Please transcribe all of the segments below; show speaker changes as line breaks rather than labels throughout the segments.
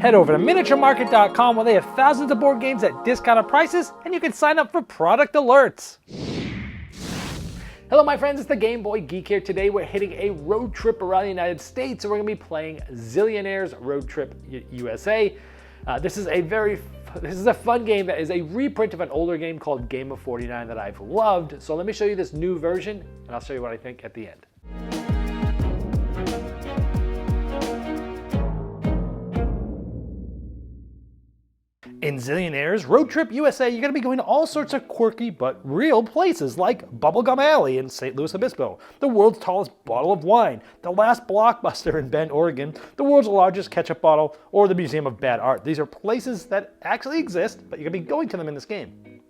Head over to miniaturemarket.com where they have thousands of board games at discounted prices, and you can sign up for product alerts. Hello my friends, it's the Game Boy Geek here. Today we're hitting a road trip around the United States, and we're going to be playing Zillionaires Road Trip USA. This is a fun game that is a reprint of an older game called Game of 49 that I've loved. So let me show you this new version, and I'll show you what I think at the end. In Zillionaires Road Trip USA, you're going to be going to all sorts of quirky but real places like Bubblegum Alley in St. Louis Obispo, the world's tallest bottle of wine, the last Blockbuster in Bend, Oregon, the world's largest ketchup bottle, or the Museum of Bad Art. These are places that actually exist, but you're going to be going to them in this game.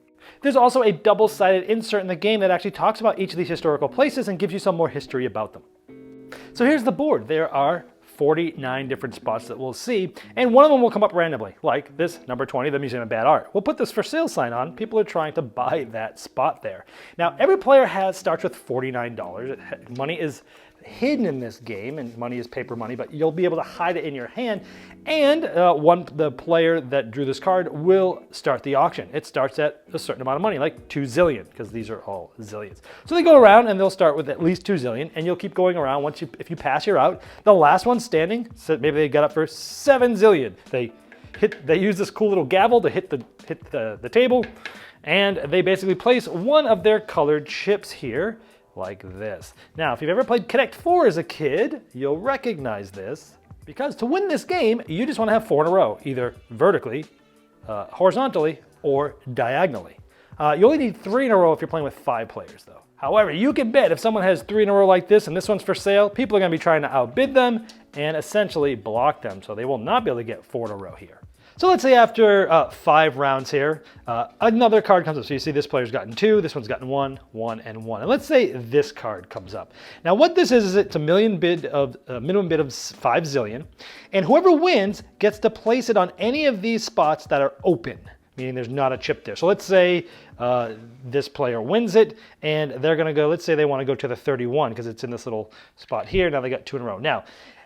There's also a double-sided insert in the game that actually talks about each of these historical places and gives you some more history about them. So here's the board. There are 49 different spots that we'll see, and one of them will come up randomly, like this number 20, the Museum of Bad Art. We'll put this for sale sign on. People are trying to buy that spot there. Now, every player starts with $49. Money is hidden in this game, and money is paper money, but you'll be able to hide it in your hand, and the player that drew this card will start the auction. It starts at a certain amount of money, like 2 zillion, because these are all zillions. So they go around and they'll start with at least 2 zillion, and you'll keep going around. If you pass, you're out. The last one standing, so maybe they got up for 7 zillion. They use this cool little gavel to hit the table, and they basically place one of their colored chips here, like this. Now, if you've ever played Connect 4 as a kid, you'll recognize this, because to win this game, you just want to have 4 in a row, either vertically, horizontally, or diagonally. You only need 3 in a row if you're playing with 5 players, though. However, you can bet if someone has 3 in a row like this and this one's for sale, people are going to be trying to outbid them and essentially block them, so they will not be able to get 4 in a row here. So let's say after 5 rounds here, another card comes up. So you see this player's gotten 2, this one's gotten 1, 1, and 1. And let's say this card comes up. Now what this is it's a minimum bid of 5 zillion, and whoever wins gets to place it on any of these spots that are open, meaning there's not a chip there. So let's say this player wins it, and they're gonna go, let's say they wanna go to the 31, because it's in this little spot here. Now they got 2 in a row. Now,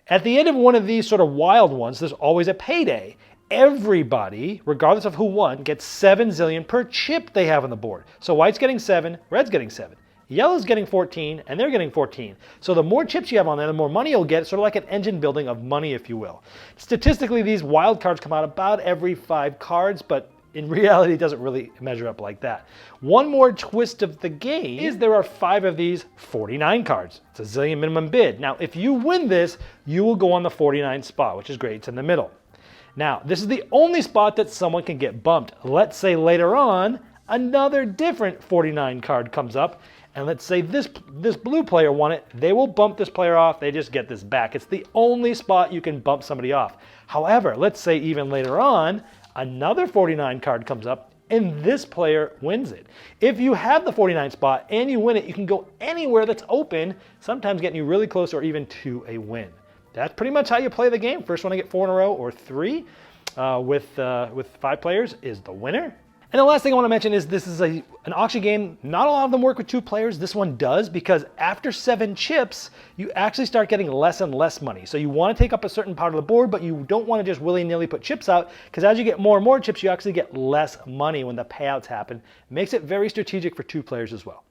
at the end of one of these sort of wild ones, there's always a payday. Everybody, regardless of who won, gets 7 zillion per chip they have on the board. So white's getting 7, red's getting 7. Yellow's getting 14, and they're getting 14. So the more chips you have on there, the more money you'll get, sort of like an engine building of money, if you will. Statistically, these wild cards come out about every 5 cards, but in reality, it doesn't really measure up like that. One more twist of the game is there are 5 of these 49 cards. It's a zillion minimum bid. Now, if you win this, you will go on the 49 spot, which is great. It's in the middle. Now, this is the only spot that someone can get bumped. Let's say later on, another different 49 card comes up, and let's say this blue player won it. They will bump this player off. They just get this back. It's the only spot you can bump somebody off. However, let's say even later on, another 49 card comes up, and this player wins it. If you have the 49 spot and you win it, you can go anywhere that's open, sometimes getting you really close or even to a win. That's pretty much how you play the game. First one to get 4 in a row or 3 with 5 players is the winner. And the last thing I want to mention is this is an auction game. Not a lot of them work with 2 players. This one does, because after 7 chips, you actually start getting less and less money. So you want to take up a certain part of the board, but you don't want to just willy-nilly put chips out, because as you get more and more chips, you actually get less money when the payouts happen. It makes it very strategic for 2 players as well.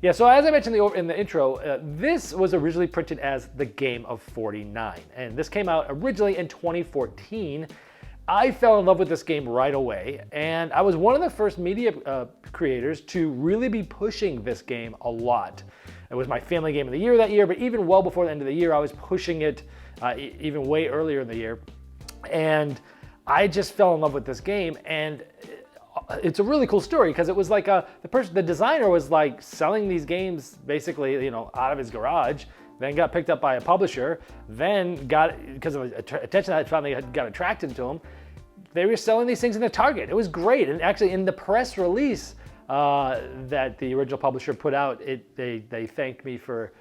Yeah, so as I mentioned in the intro, this was originally printed as the Game of 49, and this came out originally in 2014. I fell in love with this game right away, and I was one of the first media creators to really be pushing this game a lot. It was my family game of the year that year, but even well before the end of the year, I was pushing it even way earlier in the year, and I just fell in love with this game. And it's a really cool story, because it was like the designer was like selling these games basically, out of his garage, then got picked up by a publisher, then because of attention that finally got attracted to him, they were selling these things in the Target. It was great. And actually in the press release that the original publisher put out, they thanked me for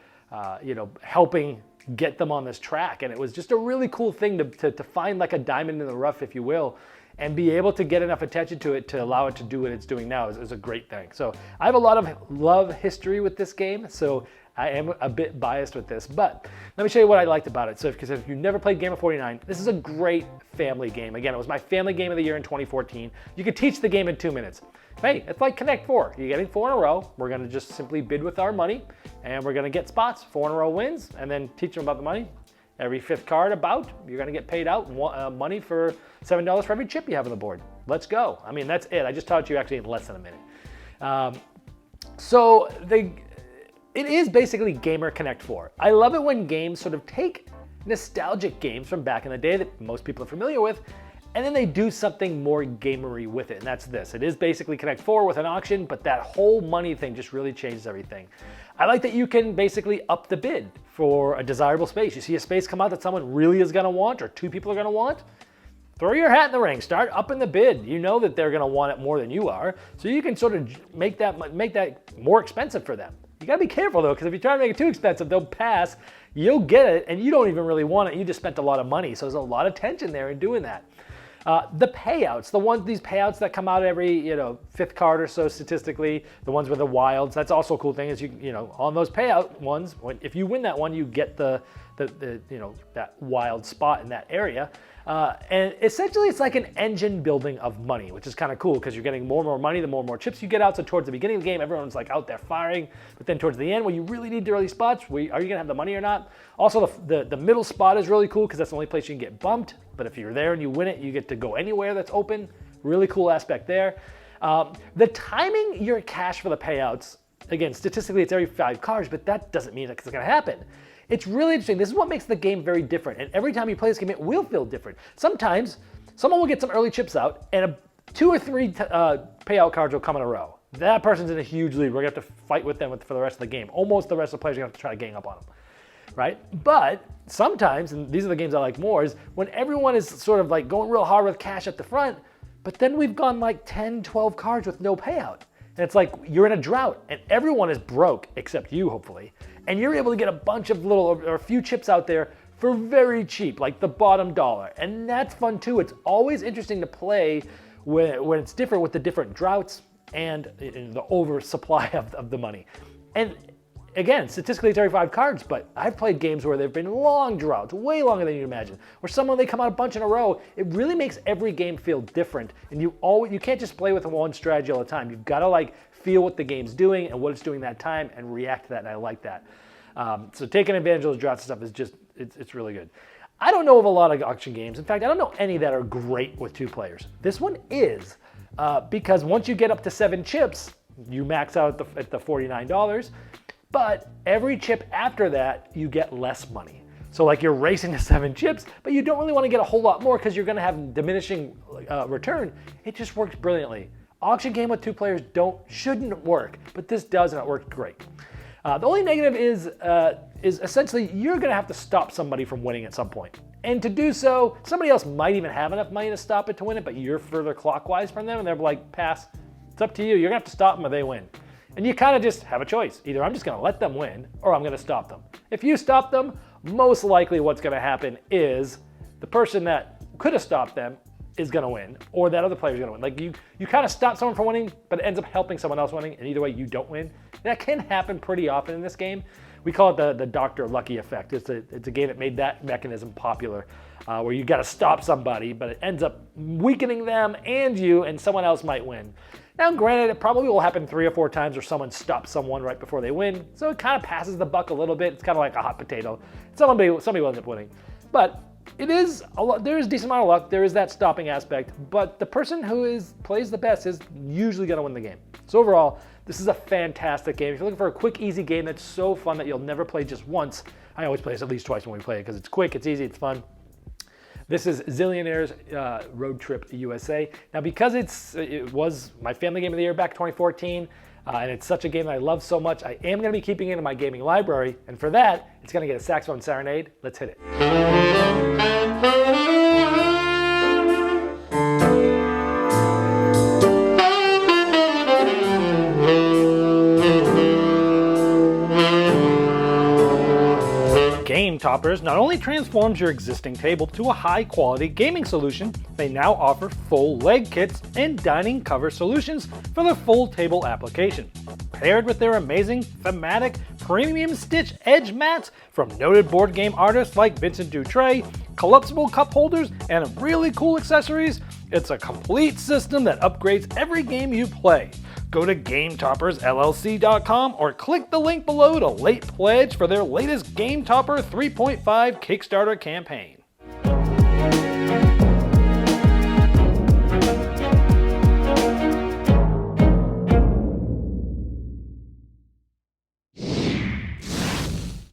helping get them on this track. And it was just a really cool thing to find like a diamond in the rough, if you will, and be able to get enough attention to it to allow it to do what it's doing now is a great thing. So I have a lot of love history with this game. So I am a bit biased with this, but let me show you what I liked about it. So because if you've never played Game of 49, this is a great family game. Again, it was my family game of the year in 2014. You could teach the game in 2 minutes. Hey, it's like Connect 4. You're getting 4 in a row. We're gonna just simply bid with our money, and we're gonna get spots. 4 in a row wins, and then teach them about the money. Every 5th card about, you're gonna get paid out money for $7 for every chip you have on the board. Let's go. I mean, that's it. I just taught you actually in less than a minute. It is basically Gamer Connect 4. I love it when games sort of take nostalgic games from back in the day that most people are familiar with, and then they do something more gamery with it, and that's this. It is basically Connect 4 with an auction, but that whole money thing just really changes everything. I like that you can basically up the bid for a desirable space. You see a space come out that someone really is gonna want, or 2 people are gonna want, throw your hat in the ring, start upping the bid. You know that they're gonna want it more than you are, so you can sort of make that more expensive for them. You gotta be careful though, because if you try to make it too expensive, they'll pass, you'll get it, and you don't even really want it, you just spent a lot of money, so there's a lot of tension there in doing that. The payouts, these payouts that come out every 5th card or so statistically, the ones with the wilds, that's also a cool thing is you know, on those payout ones, if you win that one, you get that wild spot in that area. And essentially it's like an engine building of money, which is kind of cool because you're getting more and more money the more and more chips you get out. So towards the beginning of the game, everyone's like out there firing, but then towards the end, when you really need the early spots, are you gonna have the money or not? Also, the middle spot is really cool because that's the only place you can get bumped, but if you're there and you win it, you get to go anywhere that's open. Really cool aspect there. The timing your cash for the payouts, again, statistically it's every 5 cards, but that doesn't mean it's gonna happen. It's really interesting. This is what makes the game very different. And every time you play this game, it will feel different. Sometimes someone will get some early chips out and 2 or 3 payout cards will come in a row. That person's in a huge lead. We're gonna have to fight with them for the rest of the game. Almost the rest of the players are gonna have to try to gang up on them, right? But sometimes, and these are the games I like more, is when everyone is sort of like going real hard with cash at the front, but then we've gone like 10, 12 cards with no payout. And it's like you're in a drought and everyone is broke except you, hopefully. And you're able to get a bunch of or a few chips out there for very cheap, like the bottom dollar. And that's fun too. It's always interesting to play when it's different with the different droughts and the oversupply of the money. And again, statistically it's every 5 cards, but I've played games where they've been long droughts, way longer than you imagine. Where they come out a bunch in a row, it really makes every game feel different. And you can't just play with one strategy all the time. You've got to like feel what the game's doing and what it's doing that time and react to that, and I like that. So taking advantage of those droughts and stuff is it's really good. I don't know of a lot of auction games. In fact, I don't know any that are great with 2 players. This one is, because once you get up to 7 chips, you max out at the $49, but every chip after that, you get less money. So like you're racing to 7 chips, but you don't really want to get a whole lot more because you're gonna have diminishing return. It just works brilliantly. Auction game with 2 players shouldn't work, but this does, and it worked great. The only negative is essentially you're gonna have to stop somebody from winning at some point. And to do so, somebody else might even have enough money to stop it to win it, but you're further clockwise from them, and they're like, pass. It's up to you. You're gonna have to stop them or they win. And you kind of just have a choice. Either I'm just gonna let them win, or I'm gonna stop them. If you stop them, most likely what's gonna happen is the person that could have stopped them is gonna win, or that other player's gonna win. Like you kind of stop someone from winning, but it ends up helping someone else winning, and either way you don't win. That can happen pretty often in this game. We call it the Dr. Lucky effect. It's a game that made that mechanism popular, where you gotta stop somebody, but it ends up weakening them and you, and someone else might win. Now granted, it probably will happen 3 or 4 times where someone stops someone right before they win, so it kind of passes the buck a little bit. It's kind of like a hot potato. Somebody will end up winning. But it is there is a decent amount of luck. There is that stopping aspect, but the person who plays the best is usually going to win the game. So overall, this is a fantastic game. If you're looking for a quick, easy game that's so fun that you'll never play just once, I always play this at least twice when we play it because it's quick, it's easy, it's fun. This is Zillionaires Road Trip USA. Now, because it was my family game of the year back in 2014, and it's such a game that I love so much, I am going to be keeping it in my gaming library, and for that, it's going to get a saxophone serenade. Let's hit it. Game Toppers not only transforms your existing table to a high-quality gaming solution, they now offer full leg kits and dining cover solutions for the full table application. Paired with their amazing thematic premium stitch edge mats from noted board game artists like Vincent Dutray, collapsible cup holders, and really cool accessories, it's a complete system that upgrades every game you play. Go to GameToppersLLC.com or click the link below to late pledge for their latest Game Topper 3.5 Kickstarter campaign.